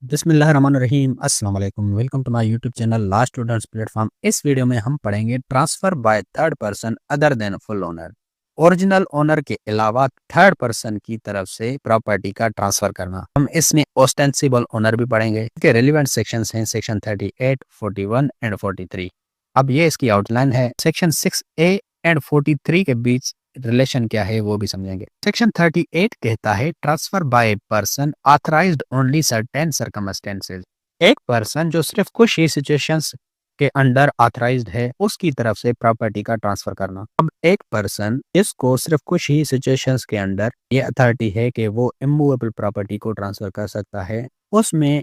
बिस्मिल्लाहिर्रहमानिर्रहीम अस्सलाम वालेकुम। Welcome to my YouTube channel last students platform. इस वीडियो में हम पढ़ेंगे transfer by third person other than full owner. Original owner के अलावा थर्ड पर्सन की तरफ से प्रॉपर्टी का ट्रांसफर करना। हम इसमें ऑस्टेंसिबल ओनर भी पढ़ेंगे। इसके रेलिवेंट सेक्शंस हैं सेक्शन 38, 41 एंड 43। अब ये इसकी आउटलाइन है। सेक्शन 6A एंड 43 के बीच रिलेशन क्या है वो भी समझेंगे। सेक्शन 38 कहता है transfer by a person authorised only certain circumstances. एक पर्सन जो सिर्फ कुछ ही सिचुएशंस के अंडर ऑथराइज्ड है उसकी तरफ से प्रॉपर्टी का ट्रांसफर करना। अब एक पर्सन इसको सिर्फ कुछ ही सिचुएशंस के अंडर ये अथॉरिटी है कि वो इमूवेबल प्रॉपर्टी को ट्रांसफर कर सकता है। उसमें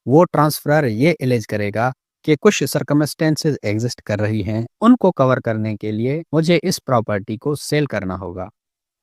वो ट्रांसफर ये एलिज करेगा कि कुछ सर्कमस्टेंसेस एग्जिस्ट कर रही हैं, उनको कवर करने के लिए मुझे इस प्रॉपर्टी को सेल करना होगा।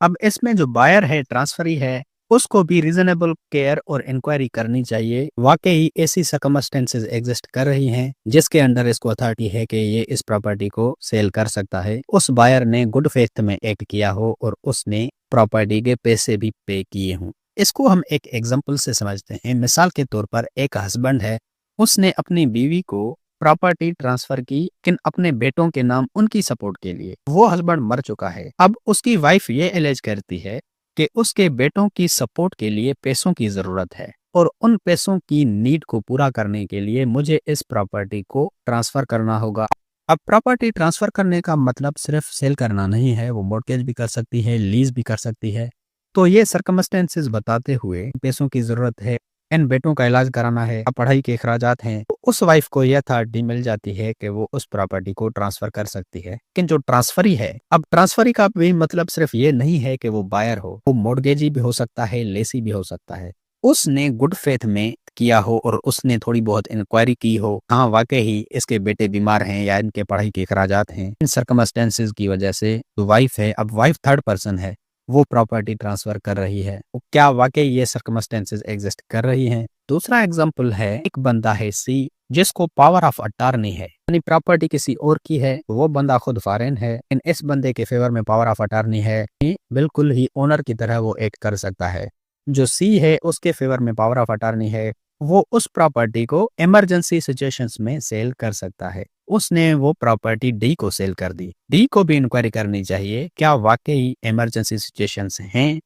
अब इसमें जो बायर है, ट्रांसफरी है, उसको भी रीजनेबल केयर और इंक्वायरी करनी चाहिए। वाकई ऐसी सर्कमस्टेंसेस एग्जिस्ट कर रही हैं जिसके अंडर इसको अथॉरिटी है कि ये इस प्रॉपर्टी को सेल कर सकता है। उस बायर ने गुड फेथ में एक्ट किया हो और उसने प्रॉपर्टी के पैसे भी पे किए हों। इसको हम एक एग्जांपल से समझते हैं। मिसाल के तौर पर एक हस्बैंड है, उसने अपनी बीवी को प्रॉपर्टी ट्रांसफर की लेकिन अपने बेटों के नाम उनकी सपोर्ट के लिए। वो हस्बैंड मर चुका है। अब उसकी वाइफ ये एलेज करती है कि उसके बेटों की सपोर्ट के लिए पैसों की जरूरत है और उन पैसों की नीड को पूरा करने के लिए मुझे इस प्रॉपर्टी को ट्रांसफर करना होगा। अब प्रॉपर्टी ट्रांसफर करने का मतलब सिर्फ सेल करना नहीं है, वो मॉर्गेज भी कर सकती है, लीज भी कर सकती है। तो ये सर्कमस्टेंसेस बताते हुए पैसों की जरूरत है, इन बेटों का इलाज कराना है, पढ़ाई के अखराजात हैं, तो उस वाइफ को यह अथॉरिटी मिल जाती है कि वो उस प्रॉपर्टी को ट्रांसफर कर सकती है। लेकिन जो ट्रांसफरी है, अब ट्रांसफरी का भी मतलब सिर्फ ये नहीं है कि वो बायर हो, वो मॉर्गेजी भी हो सकता है, लेसी भी हो सकता है। उसने गुड फेथ में किया हो और उसने थोड़ी बहुत इंक्वायरी की हो, हाँ वाकई ही इसके बेटे बीमार हैं या इनके पढ़ाई के अखराजात हैं, इन सर्कमस्टेंसेस की वजह से जो वाइफ है, अब वाइफ थर्ड पर्सन है, वो प्रॉपर्टी ट्रांसफर कर रही है। तो क्या वाकई ये सर्कमस्टेंसेस एग्जिस्ट कर रही हैं? दूसरा एग्जांपल है, एक बंदा है सी जिसको पावर ऑफ अटॉर्नी है, यानी प्रॉपर्टी किसी और की है, वो बंदा खुद फॉरेन है, इन इस बंदे के फेवर में पावर ऑफ अटॉर्नी है, बिल्कुल ही ओनर की तरह वो एक्ट कर सकता है। जो सी है उसके फेवर में पावर ऑफ अटॉर्नी है, वो उस प्रॉपर्टी को इमरजेंसी सिचुएशंस में सेल कर सकता है। उसने वो प्रॉपर्टी डी को सेल कर दी। डी को भी इंक्वायरी करनी चाहिए, क्या वाकई इमरजेंसी सिचुएशंस हैं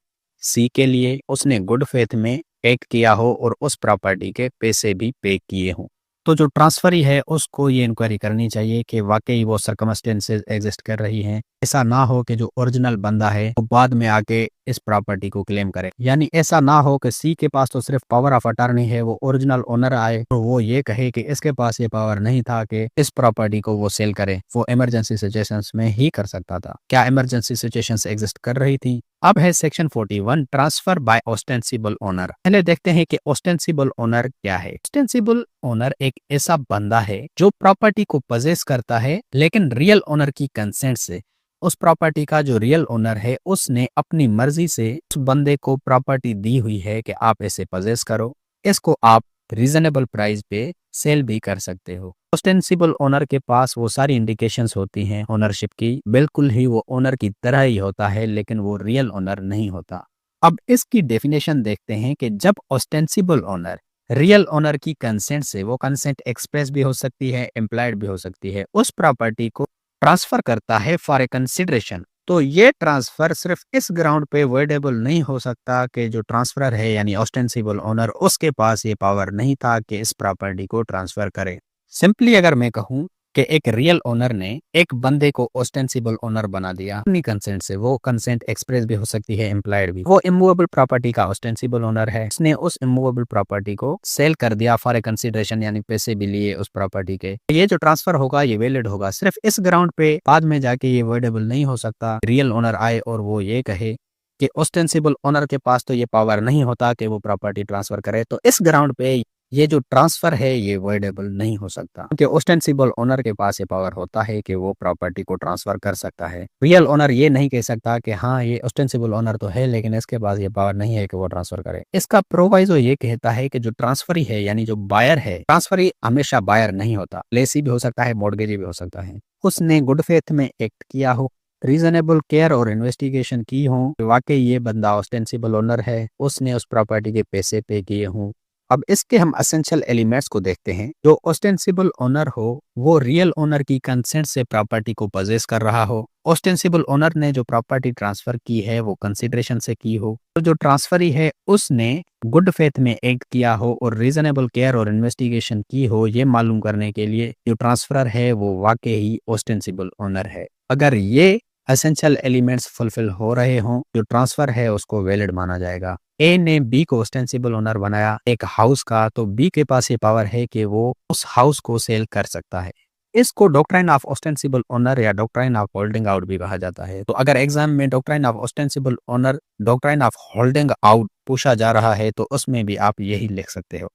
सी के लिए, उसने गुड फेथ में एक्ट किया हो और उस प्रॉपर्टी के पैसे भी पे किए हों। तो जो ट्रांसफरी है उसको ये इंक्वायरी करनी चाहिए कि वाकई वो सर्कमस्टेंसेस एग्जिस्ट कर रही हैं। ऐसा ना हो कि जो ओरिजिनल बंदा है वो बाद में आके इस प्रॉपर्टी को क्लेम करे, यानी ऐसा ना हो कि सी के पास तो सिर्फ पावर ऑफ अटॉर्नी है, वो ओरिजिनल ओनर आए तो वो ये कहे कि इसके पास ये पावर नहीं था कि इस प्रॉपर्टी को वो सेल करे, वो इमरजेंसी सिचुएशंस में ही कर सकता था। क्या इमरजेंसी सिचुएशंस एग्जिस्ट कर रही थी? अब है section 41 transfer by ostensible owner. पहले देखते हैं कि ऑस्टेंसिबल ओनर क्या है। ऑस्टेंसिबल ओनर एक ऐसा बंदा है जो प्रॉपर्टी को पजेस करता है लेकिन रियल ओनर की कंसेंट से। उस प्रॉपर्टी का जो रियल ओनर है उसने अपनी मर्जी से उस बंदे को प्रॉपर्टी दी हुई है कि आप इसे पजेस करो, इसको आप रीजनेबल प्राइस पे सेल भी कर सकते हो। ऑस्टेंसिबल ओनर के पास वो सारी इंडिकेशंस होती हैं ओनरशिप की, बिल्कुल ही वो ओनर की तरह ही होता है लेकिन वो रियल ओनर नहीं होता। अब इसकी डेफिनेशन देखते हैं कि जब ऑस्टेंसिबल ओनर रियल ओनर की कंसेंट से, वो कंसेंट एक्सप्रेस भी हो सकती है, इम्प्लाइड भी हो सकती है, उस प्रॉपर्टी को ट्रांसफर करता है फॉर ए कंसिडरेशन, तो ये ट्रांसफर सिर्फ इस ग्राउंड पे वर्डेबल नहीं हो सकता कि जो ट्रांसफरर है यानी ऑस्टेंसिबल ओनर उसके पास ये पावर नहीं था कि इस प्रॉपर्टी को ट्रांसफर करे। सिंपली अगर मैं कहूं कि एक रियल ओनर ने एक बंदे को ऑस्टेंसिबल ओनर बना दिया अपनी कंसेंट से, वो कंसेंट एक्सप्रेस भी हो सकती है, इम्प्लाइड भी, वो इमूवेबल प्रॉपर्टी का ऑस्टेंसिबल ओनर है, उसने उस इमूवेबल प्रॉपर्टी को सेल कर दिया फॉर ए कंसिडरेशन, यानी पैसे भी लिए उस प्रॉपर्टी के। ये जो ट्रांसफर होगा ये वैलिड होगा सिर्फ इस ग्राउंड पे, बाद में जाके ये वर्डेबल नहीं हो सकता। रियल ओनर आए और वो ये कहे कि ऑस्टेंसिबल ओनर के पास तो ये पावर नहीं होता कि वो प्रॉपर्टी ट्रांसफर करे, तो इस ग्राउंड पे ये जो ट्रांसफर है ये वर्डेबल नहीं हो सकता, क्योंकि ऑस्टेंसिबल ओनर के पास ये पावर होता है कि वो प्रॉपर्टी को ट्रांसफर कर सकता है। रियल ओनर ये नहीं कह सकता कि हाँ ये ऑस्टेंसिबल ओनर तो है लेकिन इसके पास ये पावर नहीं है कि वो ट्रांसफर करे। इसका प्रोवाइजो ये कहता है कि जो ट्रांसफरी है यानी जो बायर है, ट्रांसफरी हमेशा बायर नहीं होता, लेसी भी हो सकता है, मॉर्गेजी भी हो सकता है। उसने गुड फेथ में एक्ट किया हो, रीजनेबल केयर और इन्वेस्टिगेशन की हो, वाकई ये बंदा ऑस्टेंसिबल ओनर है, उसने उस प्रॉपर्टी के पैसे पे किए हों, अब इसके हम एसेंशियल एलिमेंट्स को देखते हैं। जो ऑस्टेंसिबल ओनर हो वो रियल ओनर की कंसेंट से प्रॉपर्टी को पजेस कर रहा हो। ऑस्टेंसिबल ओनर ने जो प्रॉपर्टी ट्रांसफर की है वो कंसिडरेशन से की हो। तो जो ट्रांसफरी है उसने गुड फेथ में एक्ट किया हो और रीजनेबल केयर और इन्वेस्टिगेशन की हो, ये मालूम करने के लिए जो ट्रांसफर है वो वाकई ही ऑस्टेंसिबल ओनर है। अगर ये एसेंशियल एलिमेंट्स फुलफिल हो रहे हों, जो ट्रांसफर है उसको वैलिड माना जाएगा। ए ने बी को ऑस्टेंसिबल ओनर बनाया एक हाउस का, तो बी के पास ये पावर है कि वो उस हाउस को सेल कर सकता है। इसको डॉक्ट्राइन ऑफ ऑस्टेंसिबल ओनर या डॉक्ट्राइन ऑफ होल्डिंग आउट भी कहा जाता है। तो अगर एग्जाम में doctrine of ostensible owner, doctrine of holding out पूछा जा रहा है तो उसमें भी आप यही लिख सकते हो।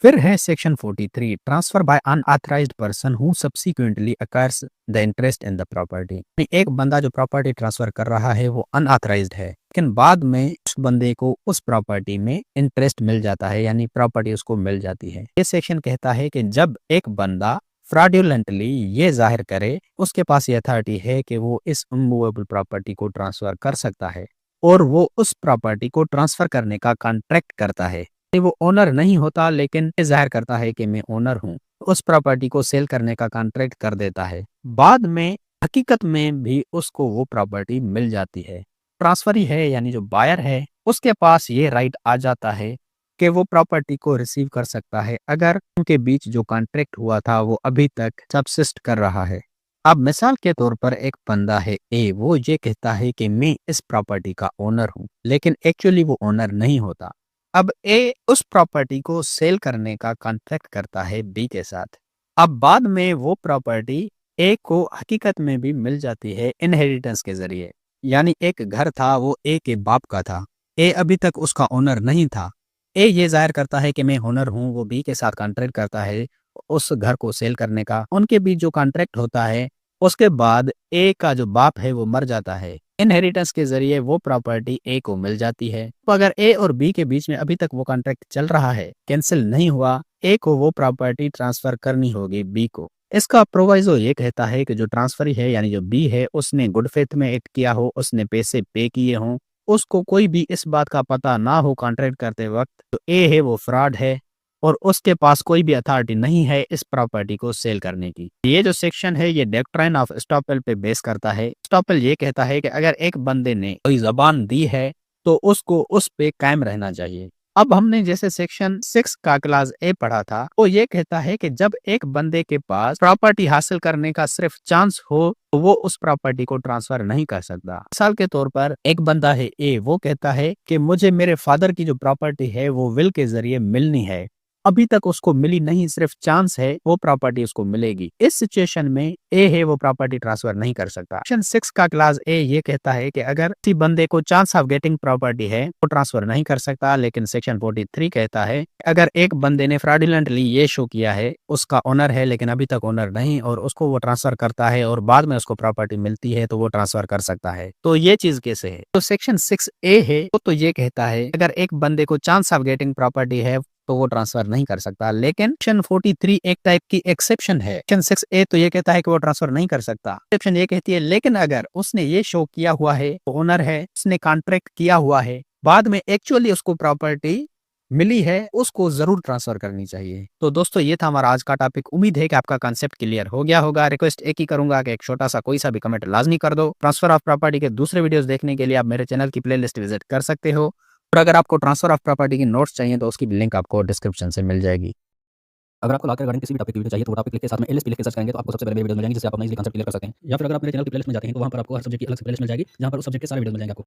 फिर है section 43, transfer by unauthorised person who subsequently acquires the interest in the property. एक बंदा जो प्रॉपर्टी ट्रांसफर कर रहा है वो अनऑथराइज्ड है, लेकिन बाद में उस बंदे को उस प्रॉपर्टी में इंटरेस्ट मिल जाता है, यानी प्रॉपर्टी उसको मिल जाती है। ये सेक्शन कहता है कि जब एक बंदा फ्रॉडुलेंटली ये जाहिर करे उसके पास ये अथॉरिटी है कि वो इस अनमूवेबल प्रॉपर्टी को ट्रांसफर कर सकता है और वो उस प्रॉपर्टी को ट्रांसफर करने का कॉन्ट्रैक्ट करता है। वो ओनर नहीं होता लेकिन ये जाहिर करता है कि मैं ओनर हूँ, उस प्रॉपर्टी को सेल करने का कॉन्ट्रैक्ट कर देता है। बाद में हकीकत में भी उसको वो प्रॉपर्टी मिल जाती है। ट्रांसफरी है यानी जो बायर है उसके पास ये राइट आ जाता है कि वो प्रॉपर्टी को रिसीव कर सकता है अगर उनके बीच जो कॉन्ट्रैक्ट हुआ था वो अभी तक सबसिस्ट कर रहा है। अब मिसाल के तौर पर एक बंदा है ए, वो ये कहता है कि मैं इस प्रॉपर्टी का ओनर हूँ, लेकिन एक्चुअली वो ओनर नहीं होता। अब ए उस प्रॉपर्टी को सेल करने का कॉन्ट्रैक्ट करता है बी के साथ। अब बाद में वो प्रॉपर्टी ए को हकीकत में भी मिल जाती है इनहेरिटेंस के जरिए। यानी एक घर था वो ए के बाप का था, ए अभी तक उसका ओनर नहीं था। ए ये जाहिर करता है कि मैं ओनर हूँ, वो बी के साथ कॉन्ट्रैक्ट करता है उस घर को सेल करने का। उनके बीच जो कॉन्ट्रैक्ट होता है उसके बाद ए का जो बाप है वो मर जाता है, इनहेरिटेंस के जरिए वो प्रॉपर्टी ए को मिल जाती है। तो अगर ए और बी के बीच में अभी तक वो कॉन्ट्रैक्ट चल रहा है, कैंसिल नहीं हुआ, ए को वो प्रॉपर्टी ट्रांसफर करनी होगी बी को। इसका प्रोवाइजो ये कहता है कि जो ट्रांसफरी है यानी जो बी है उसने गुड फेथ में एक्ट किया हो, उसने पैसे पे किए हों, उसको कोई भी इस बात का पता ना हो कॉन्ट्रैक्ट करते वक्त तो ए है वो फ्रॉड है और उसके पास कोई भी अथॉरिटी नहीं है इस प्रॉपर्टी को सेल करने की। ये जो सेक्शन है ये डॉक्ट्राइन ऑफ एस्टॉपेल पे बेस करता है। एस्टॉपेल ये कहता है कि अगर एक बंदे ने कोई जबान दी है तो उसको उस पे कायम रहना चाहिए। अब हमने जैसे सेक्शन 6 का क्लास ए पढ़ा था, वो ये कहता है कि जब एक बंदे के पास प्रॉपर्टी हासिल करने का सिर्फ चांस हो तो वो उस प्रॉपर्टी को ट्रांसफर नहीं कर सकता। मिसाल के तौर पर एक बंदा है ए, वो कहता है कि मुझे मेरे फादर की जो प्रॉपर्टी है वो विल के जरिए मिलनी है, अभी तक उसको मिली नहीं, सिर्फ चांस है वो प्रॉपर्टी उसको मिलेगी। इस सिचुएशन में ए है वो प्रॉपर्टी ट्रांसफर नहीं कर सकता। सेक्शन 6 का क्लास ए ये कहता है कि अगर किसी बंदे को चांस ऑफ गेटिंग प्रॉपर्टी है वो ट्रांसफर नहीं कर सकता। लेकिन सेक्शन 43 कहता है अगर एक बंदे ने फ्रॉडुलेंटली ये शो किया है उसका ओनर है लेकिन अभी तक ओनर नहीं और उसको वो ट्रांसफर करता है और बाद में उसको प्रॉपर्टी मिलती है तो वो ट्रांसफर कर सकता है। तो ये चीज कैसे है? तो सेक्शन 6 ए है तो ये कहता है अगर एक बंदे को चांस ऑफ गेटिंग प्रॉपर्टी है तो वो ट्रांसफर नहीं कर सकता। लेकिन सेक्शन 43 एक टाइप की एक्सेप्शन है। सेक्शन 6 ए तो ये कहता है कि वो ट्रांसफर नहीं कर सकता। एक्सेप्शन ये कहती है लेकिन अगर उसने ये शो किया हुआ है, ओनर है, उसने कॉन्ट्रैक्ट किया हुआ है, बाद में एक्चुअली उसको प्रॉपर्टी मिली है, उसको जरूर ट्रांसफर करनी चाहिए। तो दोस्तों ये था हमारा आज का टॉपिक। उम्मीद है कि आपका कंसेप्ट क्लियर हो गया होगा। रिक्वेस्ट एक ही करूंगा कि एक छोटा सा कोई सा भी कमेंट लाजमी कर दो। ट्रांसफर ऑफ प्रॉपर्टी के दूसरे वीडियोस देखने के लिए आप मेरे चैनल की प्लेलिस्ट विजिट कर सकते हो और अगर आपको ट्रांसफर ऑफ प्रॉपर्टी की नोट्स चाहिए तो उसकी लिंक आपको डिस्क्रिप्शन से मिल जाएगी। अगर आपको लाकर रिगार्डिंग किसी भी टॉपिक की वीडियो चाहिए तो वो टॉपिक लिख के साथ में एलएसपी लिख के सर्च करेंगे तो आपको सबसे पहले मेरी वीडियो मिल जाएंगी जिससे आप अपना इजीली कांसेप्ट क्लियर कर सकते हैं। या फिर अगर आप मेरे चैनल की प्लेलिस्ट में जाते हैं तो वहां पर आपको हर सब्जेक्ट की अलग से प्लेलिस्ट मिल जाएगी जहां पर उस सब्जेक्ट के सारे वीडियो मिल जाएंगे आपको।